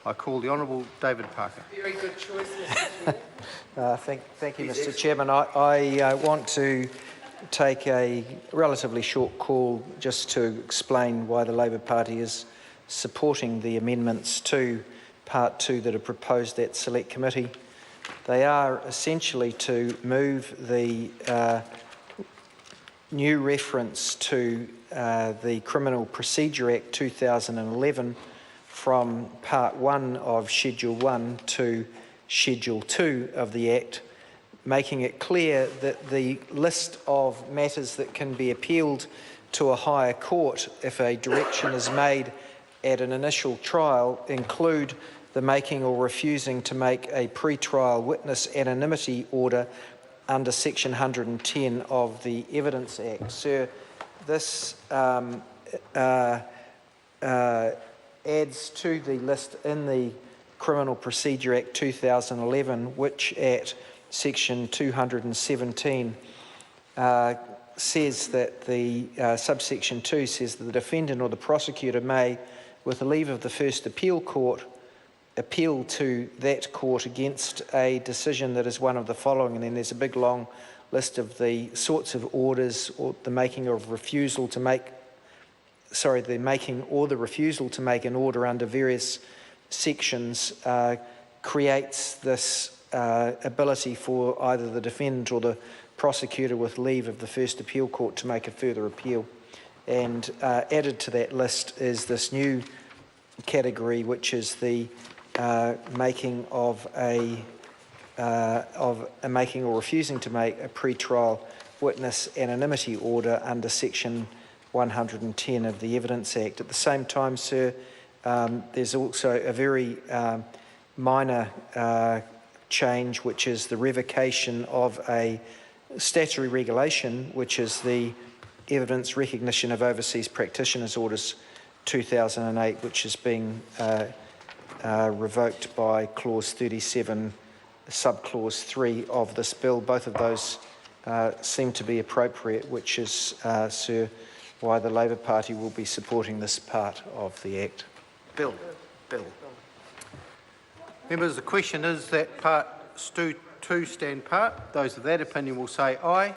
I call the Honourable David Parker. Very good choice, Mr. Chair. Thank you, Mr. Chairman. I want to take a relatively short call just to explain why the Labor Party is supporting the amendments to Part 2 that are proposed at Select Committee. They are essentially to move the new reference to the Criminal Procedure Act 2011 from Part 1 of Schedule 1 to Schedule 2 of the Act, making it clear that the list of matters that can be appealed to a higher court if a direction is made at an initial trial include the making or refusing to make a pre-trial witness anonymity order under Section 110 of the Evidence Act. Sir, this adds to the list in the Criminal Procedure Act 2011, which at Section 217 says that the subsection 2 says that the defendant or the prosecutor may, with the leave of the first appeal court, appeal to that court against a decision that is one of the following, and then there's a big long list of the sorts of orders or the making or refusal to make, the making or the refusal to make an order under various sections creates this ability for either the defendant or the prosecutor with leave of the first appeal court to make a further appeal. And added to that list is this new category, which is the making of a making or refusing to make a pre-trial witness anonymity order under Section 110 of the Evidence Act. At the same time, sir, there's also a very minor change, which is the revocation of a statutory regulation, which is the Evidence Recognition of Overseas Practitioners Orders 2008, which is being revoked by Clause 37, Subclause 3 of this bill. Both of those seem to be appropriate, which is, sir, why the Labor Party will be supporting this part of the Act. Bill. Members, the question is that Part 2 stand part. Those of that opinion will say aye.